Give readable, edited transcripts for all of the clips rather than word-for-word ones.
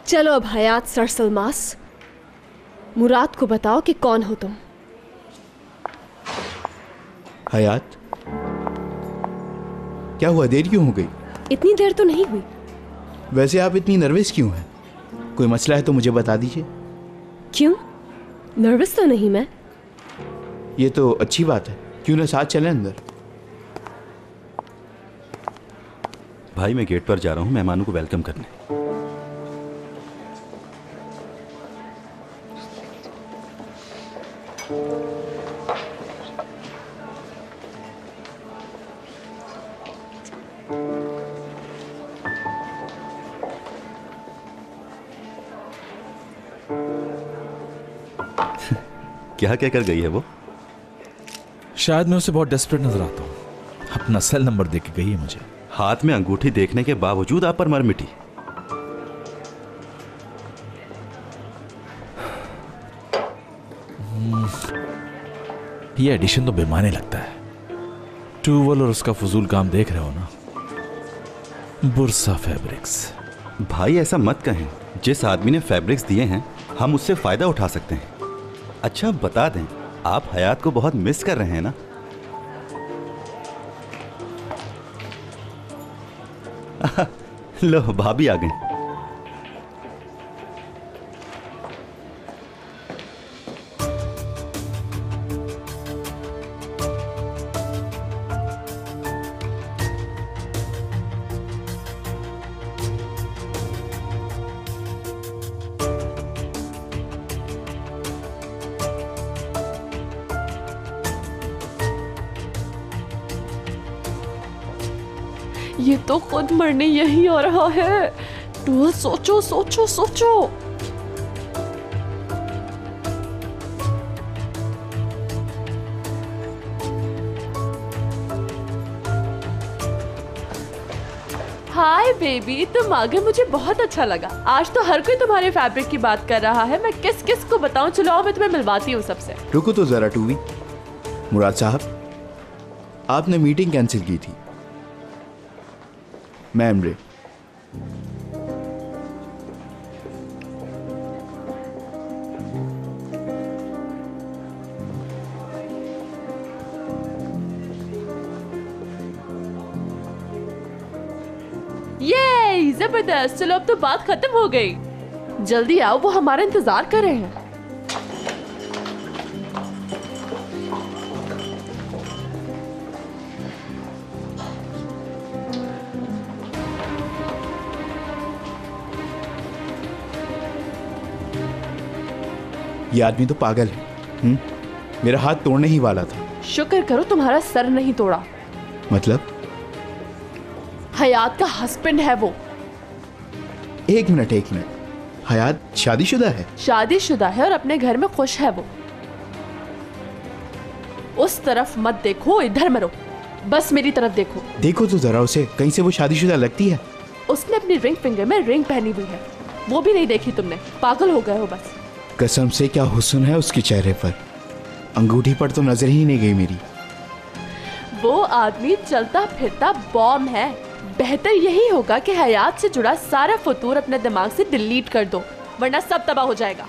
चलो अब हयात सरसलमास, मुराद को बताओ कि कौन हो तुम। हयात, क्या हुआ, देर क्यों हो गई? इतनी देर तो नहीं हुई। वैसे आप इतनी नर्वस क्यों हैं? कोई मसला है तो मुझे बता दीजिए। क्यों, नर्वस तो नहीं मैं। ये तो अच्छी बात है, क्यों ना साथ चलें अंदर। भाई मैं गेट पर जा रहा हूँ मेहमानों को वेलकम करने। क्या क्या कर गई है वो? शायद मैं उसे बहुत डेस्परेट नजर आता हूँ। अपना सेल नंबर दे के गई है मुझे। हाथ में अंगूठी देखने के बावजूद आप पर मर मिटी। ये एडिशन तो बेमाने लगता है। टूवल और उसका फजूल काम देख रहे हो ना। Bursa fabrics. भाई ऐसा मत कहें, जिस आदमी ने फैब्रिक्स दिए हैं हम उससे फायदा उठा सकते हैं। अच्छा बता दें, आप हयात को बहुत मिस कर रहे हैं ना? लो भाभी आ गई। ये तो खुद मरने यही आ रहा है। टूवल सोचो सोचो सोचो। हाय बेबी, तुम आ गए, मुझे बहुत अच्छा लगा। आज तो हर कोई तुम्हारे फैब्रिक की बात कर रहा है। मैं किस किस को बताऊं? चलो आओ मैं तुम्हें मिलवाती हूँ सबसे। रुको तो जरा टूवी। मुराद साहब, आपने मीटिंग कैंसिल की थी। मैं इमरे। ये जबरदस्त। चलो अब तो बात खत्म हो गई। जल्दी आओ, वो हमारा इंतजार कर रहे हैं। ये आदमी तो पागल है। मेरा हाथ तोड़ने ही वाला था। शुक्र करो तुम्हारा सर नहीं तोड़ा। मतलब? हयात का हस्बैंड है वो। एक मिनट। हयात शादीशुदा है? शादीशुदा है और अपने घर में खुश है वो। उस तरफ मत देखो, इधर मरो, बस मेरी तरफ देखो। देखो तो जरा उसे, कहीं से वो शादीशुदा लगती है। उसने अपनी रिंग फिंगर में रिंग पहनी हुई है, वो भी नहीं देखी तुमने? पागल हो गए हो बस। कसम से क्या हुस्न है उसके चेहरे पर, अंगूठी पर तो नजर ही नहीं गई मेरी। वो आदमी चलता फिरता बॉम्ब है। बेहतर यही होगा कि हयात से जुड़ा सारा फतूर अपने दिमाग से डिलीट कर दो, वरना सब तबाह हो जाएगा।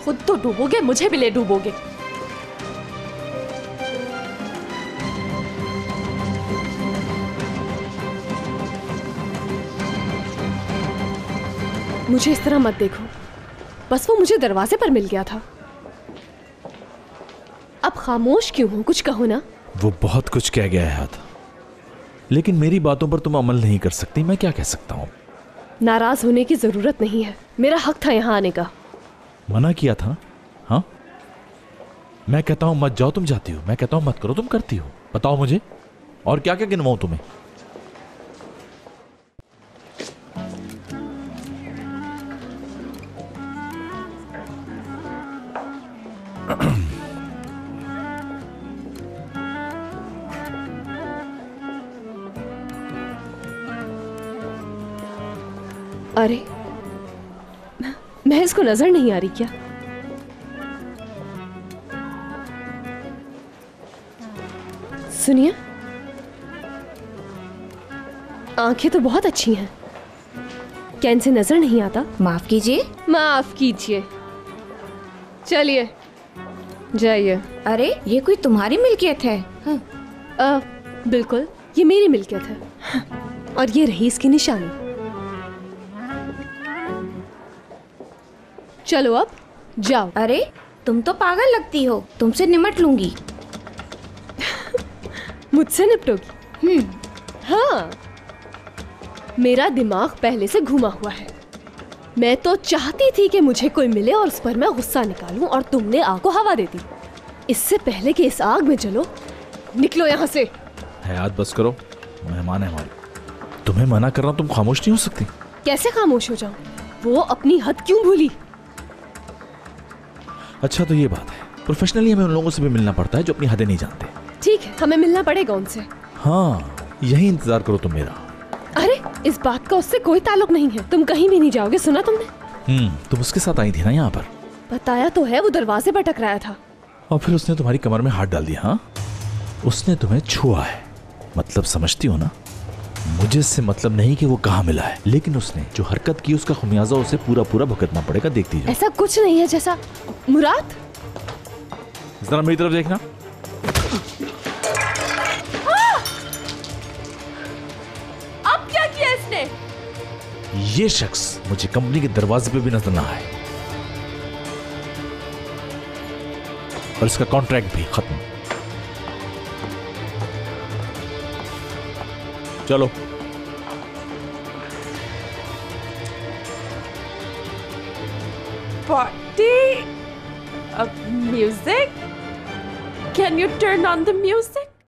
खुद तो डूबोगे, मुझे भी ले डूबोगे। मुझे इस तरह मत देखो, बस वो मुझे दरवाजे पर मिल गया था। अब खामोश क्यों हो? कुछ कहो ना। वो बहुत कुछ कह गया है हाथ, लेकिन मेरी बातों पर तुम अमल नहीं कर सकती। मैं क्या कह सकता हूँ? नाराज होने की जरूरत नहीं है, मेरा हक था यहाँ आने का। मना किया था ना? हाँ, मैं कहता हूँ मत जाओ, तुम जाती हो। मैं कहता हूँ मत करो, तुम करती हो। बताओ मुझे और क्या क्या गिनवाऊं तुम्हें? अरे मैं इसको नजर नहीं आ रही क्या? सुनिए, आंखें तो बहुत अच्छी हैं। क्या इनसे नजर नहीं आता? माफ कीजिए। माफ कीजिए। चलिए जाइए। अरे ये कोई तुम्हारी मिल्कियत है? बिल्कुल, ये मेरी मिल्कियत है और ये रही इसकी निशानी। चलो अब जाओ। अरे तुम तो पागल लगती हो, तुमसे निमट लूंगी। मुझसे निपटोगी? हाँ, मेरा दिमाग पहले से घुमा हुआ है। मैं तो चाहती थी कि मुझे कोई मिले और उस पर मैं गुस्सा निकालूं और तुमने आग को हवा दे दी। इससे पहले कि इस आग में जलो, निकलो यहाँ से। हयात बस करो, मेहमान है हमारे। तुम्हें मना कर रहा हूं, तुम खामोश नहीं हो सकती? कैसे खामोश हो जाऊं? वो अपनी हद क्यों भूली? अच्छा तो ये बात है, प्रोफेशनली हमें उन लोगों से भी मिलना पड़ता है जो अपनी हदें नहीं जानते। ठीक है, हमें मिलना पड़ेगा उनसे। हाँ, यही इंतजार करो तुम मेरा। अरे इस बात का उससे कोई ताल्लुक नहीं है। तुम कहीं भी नहीं जाओगे, सुना तुमने? तुम उसके साथ आई थी ना यहाँ पर? बताया तो है, वो दरवाजे पर टकराया था। और फिर उसने तुम्हारी कमर में हाथ डाल दिया। हाँ, उसने तुम्हें छुआ है, मतलब समझती हो ना? मुझे इससे मतलब नहीं कि वो कहाँ मिला है, लेकिन उसने जो हरकत की उसका खुमियाजा उसे पूरा पूरा भुगतना पड़ेगा। देखती जाओ। ऐसा कुछ नहीं है जैसा। मुराद, जरा मेरी तरफ देखना। अब क्या किया इसने? ये शख्स मुझे कंपनी के दरवाजे पे भी नजर ना आए और इसका कॉन्ट्रैक्ट भी खत्म। चलो। Party? Music? Can you turn on the music?